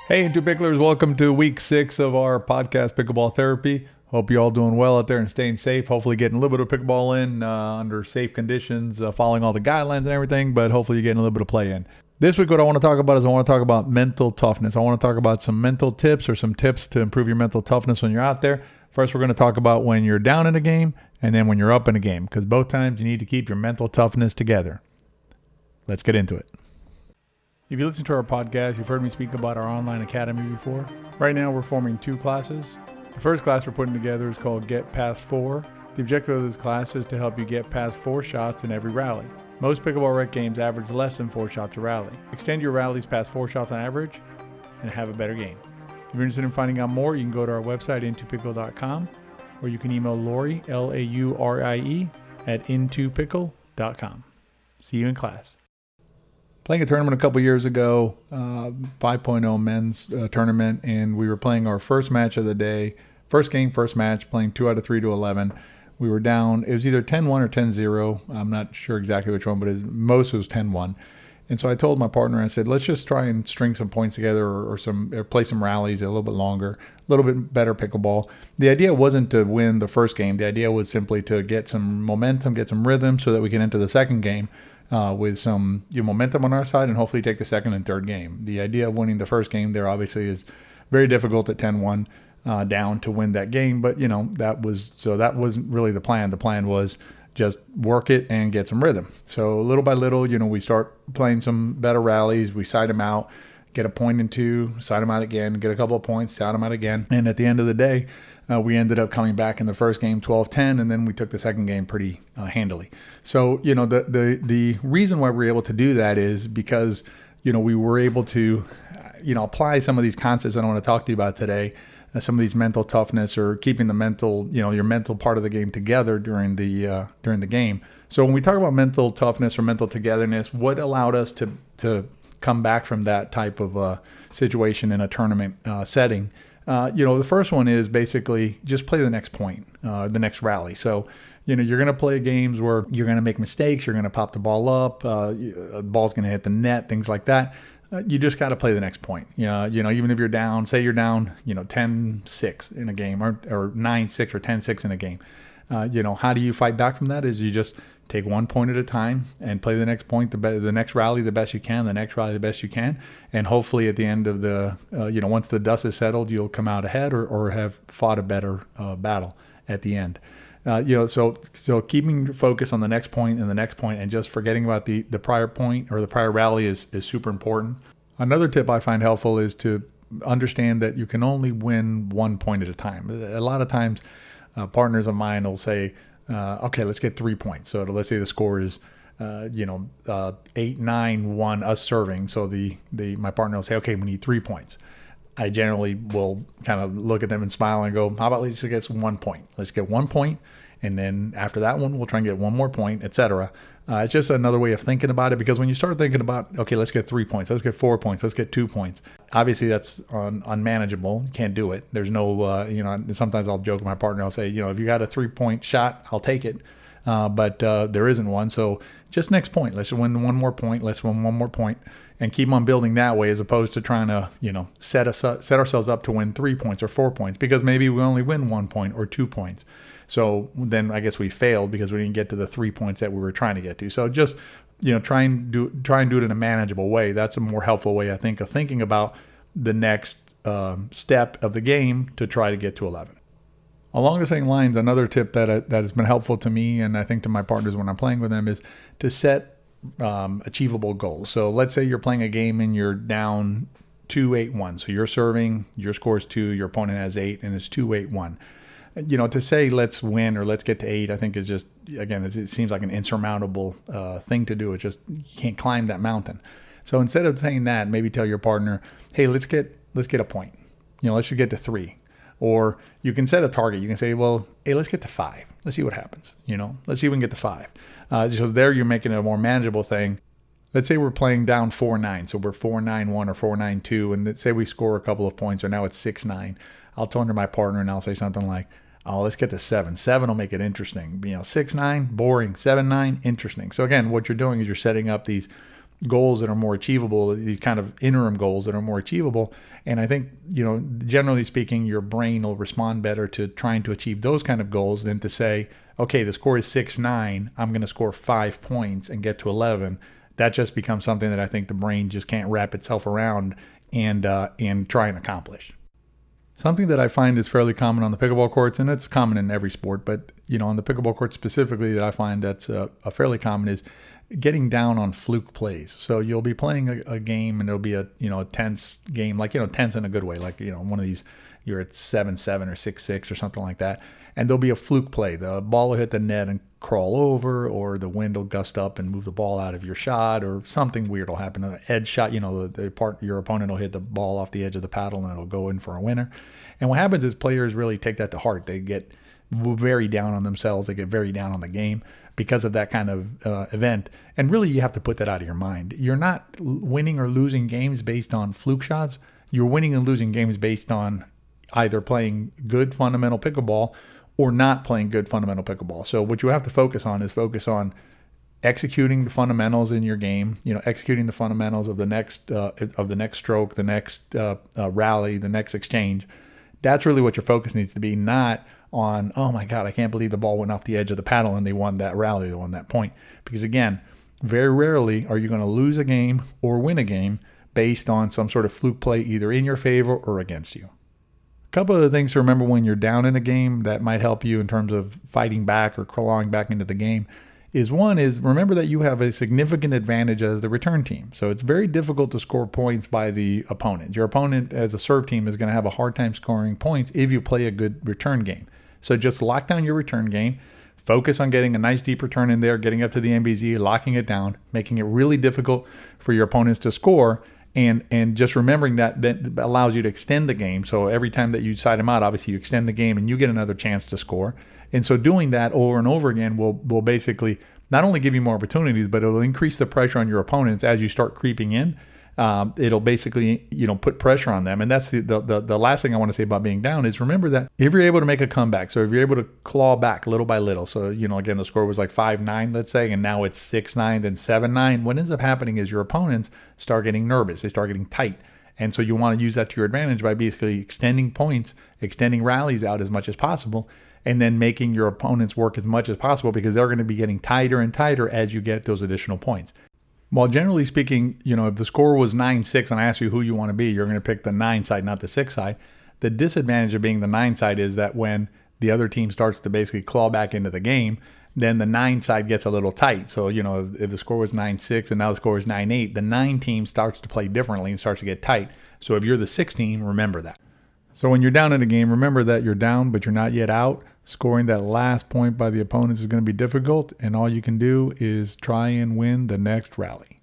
Hey, In2Picklers, welcome to week 6 of our podcast, Pickleball Therapy. Hope you're all doing well out there and staying safe. Hopefully getting a little bit of pickleball in under safe conditions, following all the guidelines and everything, but hopefully you're getting a little bit of play in. This week, what I want to talk about is I want to talk about mental toughness. I want to talk about some mental tips or some tips to improve your mental toughness when you're out there. First, we're going to talk about when you're down in a game and then when you're up in a game, because both times you need to keep your mental toughness together. Let's get into it. If you listen to our podcast, you've heard me speak about our online academy before. Right now, we're forming 2 classes. The first class we're putting together is called Get Past 4. The objective of this class is to help you get past 4 shots in every rally. Most pickleball rec games average less than 4 shots a rally. Extend your rallies past 4 shots on average and have a better game. If you're interested in finding out more, you can go to our website, In2Pickle.com, or you can email Laurie, Laurie, at In2Pickle.com. See you in class. Playing a tournament a couple years ago, 5.0 men's tournament, and we were playing our first match of the day. First game, first match, playing 2 out of 3 to 11. We were down, it was either 10-1 or 10-0. I'm not sure exactly which one, but most was 10-1. And so I told my partner, I said, let's just try and string some points together or play some rallies a little bit longer, a little bit better pickleball. The idea wasn't to win the first game. The idea was simply to get some momentum, get some rhythm so that we can enter the second game with some momentum on our side and hopefully take the second and third game. The idea of winning the first game there obviously is very difficult at 10-1 down to win that game, but that wasn't really the plan. The plan was just work it and get some rhythm. So little by little, we start playing some better rallies. We side them out, get a point in 2, side them out again, get a couple of points, side them out again. And at the end of the day, we ended up coming back in the first game 12-10, and then we took the second game pretty handily. So, the reason why we're able to do that is because, we were able to, apply some of these concepts that I want to talk to you about today, some of these mental toughness or keeping the mental, your mental part of the game together during the game. So when we talk about mental toughness or mental togetherness, what allowed us to come back from that type of situation in a tournament setting? The first one is basically just play the next point, the next rally. So, you're going to play games where you're going to make mistakes. You're going to pop the ball up. The ball's going to hit the net, things like that. You just got to play the next point. Even if you're down, say you're down, 10-6 in a game or 9-6 or 10-6 in a game. How do you fight back from that? Is you just take one point at a time and play the next point, the next rally the best you can, the next rally the best you can. And hopefully at the end of the, once the dust is settled, you'll come out ahead or have fought a better battle at the end. So keeping your focus on the next point and the next point and just forgetting about the prior point or the prior rally is super important. Another tip I find helpful is to understand that you can only win one point at a time. A lot of times partners of mine will say, okay, let's get 3 points. So let's say the score is, 8-9-1 us serving. So my partner will say, okay, we need 3 points. I generally will kind of look at them and smile and go, how about let's just get 1 point? Let's get 1 point. And then after that one, we'll try and get 1 more point, etc. It's just another way of thinking about it, because when you start thinking about, okay, let's get 3 points, let's get 4 points, let's get 2 points. Obviously that's unmanageable. You can't do it. There's no, sometimes I'll joke with my partner. I'll say, if you got a 3-point shot, I'll take it. But there isn't one. So just next point, let's win 1 more point. Let's win 1 more point and keep on building that way, as opposed to trying to, set ourselves up to win 3 points or 4 points, because maybe we only win 1 point or 2 points. So then I guess we failed because we didn't get to the 3 points that we were trying to get to. So just, try and do it in a manageable way. That's a more helpful way, I think, of thinking about the next step of the game to try to get to 11. Along the same lines, another tip that has been helpful to me, and I think to my partners when I'm playing with them, is to set achievable goals. So let's say you're playing a game and you're down 2-8-1. So you're serving, your score is 2, your opponent has 8, and it's 2-8-1. To say let's win or let's get to 8, I think is just, again, it seems like an insurmountable thing to do. It just, you can't climb that mountain. So instead of saying that, maybe tell your partner, hey, let's get a point. Let's just get to 3. Or you can set a target. You can say, well, hey, let's get to 5. Let's see what happens. Let's see if we can get to 5. So there you're making it a more manageable thing. Let's say we're playing down 4-9. So we're 4-9-1 or 4-9-2. And let's say we score a couple of points, or now it's 6-9. I'll turn to my partner and I'll say something like, oh, let's get to 7. 7 will make it interesting. 6-9, boring. 7-9, interesting. So again, what you're doing is you're setting up these goals that are more achievable, these kind of interim goals that are more achievable. And I think, generally speaking, your brain will respond better to trying to achieve those kind of goals than to say, okay, the score is 6-9, I'm going to score 5 points and get to 11. That just becomes something that I think the brain just can't wrap itself around and try and accomplish. Something that I find is fairly common on the pickleball courts, and it's common in every sport, but on the pickleball court specifically that I find that's a fairly common is getting down on fluke plays. So you'll be playing a game and it'll be a tense game, like tense in a good way, like one of these, you're at 7-7 or 6-6 or something like that, and there'll be a fluke play. The ball will hit the net and crawl over, or the wind will gust up and move the ball out of your shot, or something weird will happen. An edge shot, your opponent will hit the ball off the edge of the paddle and it'll go in for a winner. And what happens is players really take that to heart. They get very down on themselves. They get very down on the game because of that kind of event. And really, you have to put that out of your mind. You're not winning or losing games based on fluke shots. You're winning and losing games based on either playing good fundamental pickleball or not playing good fundamental pickleball. So what you have to focus on is executing the fundamentals in your game, executing the fundamentals of the next stroke, the next rally, the next exchange. That's really what your focus needs to be, not on, oh my God, I can't believe the ball went off the edge of the paddle and they won that rally, they won that point. Because again, very rarely are you going to lose a game or win a game based on some sort of fluke play either in your favor or against you. A couple of the things to remember when you're down in a game that might help you in terms of fighting back or clawing back into the game is remember that you have a significant advantage as the return team. So it's very difficult to score points by the opponent. Your opponent as a serve team is going to have a hard time scoring points if you play a good return game. So just lock down your return game, focus on getting a nice deep return in there, getting up to the MBZ, locking it down, making it really difficult for your opponents to score, and just remembering that allows you to extend the game. So every time that you side them out, obviously you extend the game and you get another chance to score. And so doing that over and over again will basically not only give you more opportunities, but it'll increase the pressure on your opponents as you start creeping in. It'll basically, put pressure on them. And that's the last thing I want to say about being down is remember that if you're able to make a comeback, so if you're able to claw back little by little, so, again, the score was like 5-9, let's say, and now it's 6-9, then 7-9. What ends up happening is your opponents start getting nervous. They start getting tight. And so you want to use that to your advantage by basically extending points, extending rallies out as much as possible, and then making your opponents work as much as possible because they're going to be getting tighter and tighter as you get those additional points. While generally speaking, if the score was 9-6 and I ask you who you want to be, you're going to pick the 9 side, not the 6 side. The disadvantage of being the 9 side is that when the other team starts to basically claw back into the game, then the 9 side gets a little tight. So, if the score was 9-6 and now the score is 9-8, the 9 team starts to play differently and starts to get tight. So if you're the 6 team, remember that. So when you're down in a game, remember that you're down, but you're not yet out. Scoring that last point by the opponents is going to be difficult, and all you can do is try and win the next rally.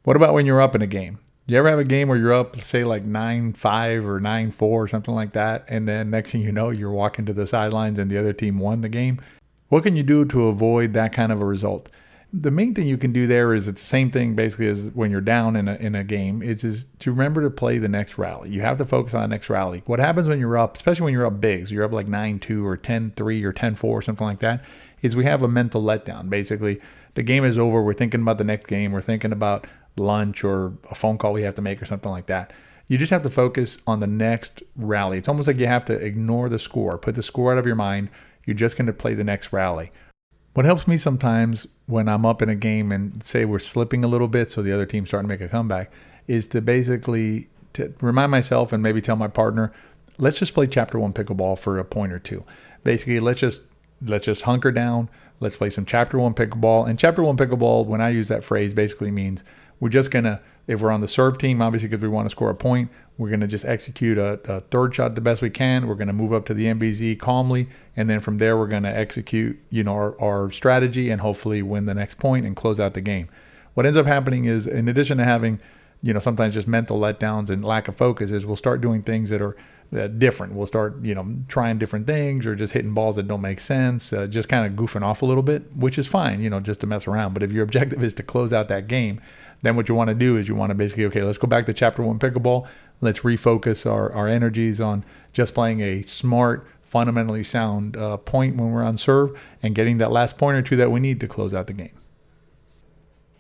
What about when you're up in a game? You ever have a game where you're up, say like 9-5 or 9-4 or something like that, and then next thing you know, you're walking to the sidelines and the other team won the game? What can you do to avoid that kind of a result? The main thing you can do there is it's the same thing basically as when you're down in a game. It's just to remember to play the next rally. You have to focus on the next rally. What happens when you're up, especially when you're up big, so you're up like 9-2 or 10-3 or 10-4 or something like that, is we have a mental letdown. Basically, the game is over. We're thinking about the next game. We're thinking about lunch or a phone call we have to make or something like that. You just have to focus on the next rally. It's almost like you have to ignore the score. Put the score out of your mind. You're just going to play the next rally. What helps me sometimes when I'm up in a game and say we're slipping a little bit so the other team's starting to make a comeback is to basically to remind myself and maybe tell my partner, let's just play chapter 1 pickleball for a point or two. Basically, let's just hunker down. Let's play some chapter 1 pickleball. And chapter 1 pickleball, when I use that phrase, basically means we're just going to, if we're on the serve team, obviously because we want to score a point, we're going to just execute a third shot the best we can. We're going to move up to the MBZ calmly. And then from there, we're going to execute, our strategy and hopefully win the next point and close out the game. What ends up happening is, in addition to having, sometimes just mental letdowns and lack of focus, is we'll start doing things that are different. We'll start, trying different things or just hitting balls that don't make sense, just kind of goofing off a little bit, which is fine, just to mess around. But if your objective is to close out that game, then what you want to do is you want to basically, okay, let's go back to chapter 1 pickleball. Let's refocus our energies on just playing a smart, fundamentally sound point when we're on serve and getting that last point or two that we need to close out the game.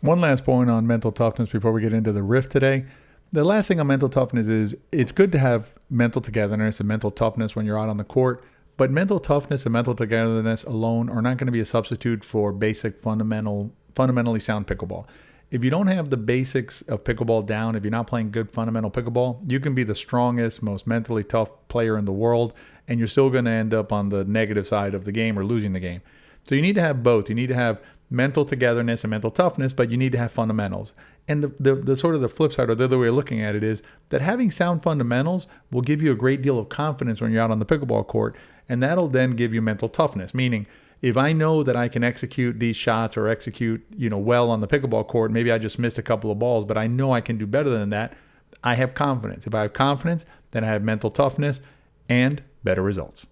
One last point on mental toughness before we get into the riff today. The last thing on mental toughness is it's good to have mental togetherness and mental toughness when you're out on the court, but mental toughness and mental togetherness alone are not going to be a substitute for basic fundamentally sound pickleball. If you don't have the basics of pickleball down, if you're not playing good fundamental pickleball, you can be the strongest, most mentally tough player in the world, and you're still going to end up on the negative side of the game or losing the game. So you need to have both. You need to have mental togetherness and mental toughness, but you need to have fundamentals. And the sort of the flip side, or the other way of looking at it, is that having sound fundamentals will give you a great deal of confidence when you're out on the pickleball court, and that'll then give you mental toughness. Meaning, if I know that I can execute these shots or execute, well on the pickleball court, maybe I just missed a couple of balls, but I know I can do better than that, I have confidence. If I have confidence, then I have mental toughness and better results.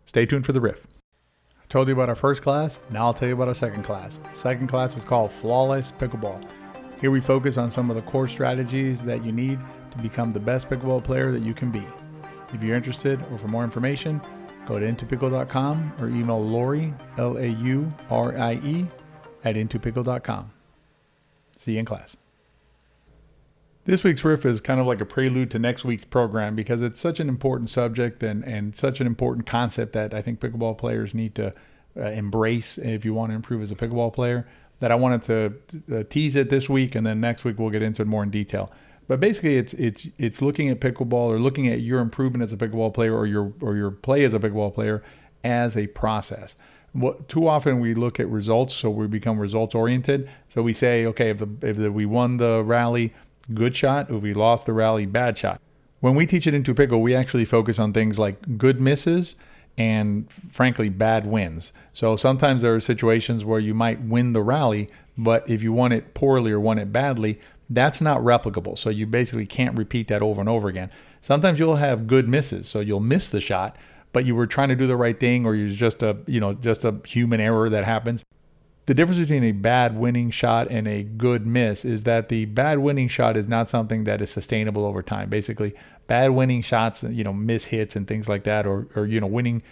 Stay tuned for the riff. I told you about our first class. Now I'll tell you about our second class. Second class is called Flawless Pickleball. Here we focus on some of the core strategies that you need to become the best pickleball player that you can be. If you're interested or for more information, go to In2Pickle.com or email Laurie, Laurie, at In2Pickle.com. See you in class. This week's riff is kind of like a prelude to next week's program because it's such an important subject and such an important concept that I think pickleball players need to embrace if you want to improve as a pickleball player, that I wanted to tease it this week, and then next week we'll get into it more in detail. But basically it's looking at pickleball, or looking at your improvement as a pickleball player, or your play as a pickleball player, as a process. Too often we look at results, so we become results oriented. So we say, okay, if we won the rally, good shot. If we lost the rally, bad shot. When we teach it In2Pickle, we actually focus on things like good misses and, frankly, bad wins. So sometimes there are situations where you might win the rally, but if you won it poorly or won it badly, that's not replicable. So you basically can't repeat that over and over again. Sometimes you'll have good misses, so you'll miss the shot, but you were trying to do the right thing, or you're just a human error that happens. The difference between a bad winning shot and a good miss is that the bad winning shot is not something that is sustainable over time. Basically, bad winning shots, miss hits and things like that, or winning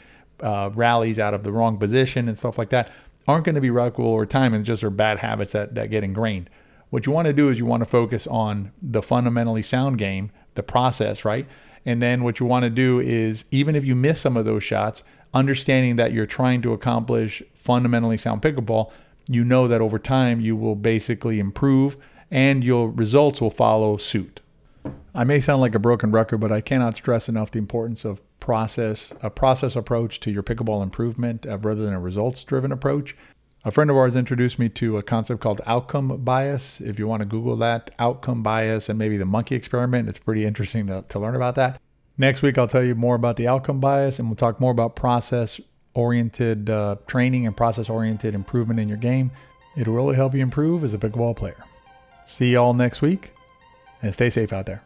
rallies out of the wrong position and stuff like that aren't going to be replicable over time, and just are bad habits that get ingrained. What you want to do is you want to focus on the fundamentally sound game, the process, right? And then what you want to do is, even if you miss some of those shots, understanding that you're trying to accomplish fundamentally sound pickleball, you know that over time you will basically improve and your results will follow suit. I may sound like a broken record, but I cannot stress enough the importance of a process approach to your pickleball improvement rather than a results-driven approach. A friend of ours introduced me to a concept called outcome bias. If you want to Google that, outcome bias, and maybe the monkey experiment, it's pretty interesting to learn about that. Next week, I'll tell you more about the outcome bias, and we'll talk more about process-oriented training and process-oriented improvement in your game. It'll really help you improve as a pickleball player. See you all next week, and stay safe out there.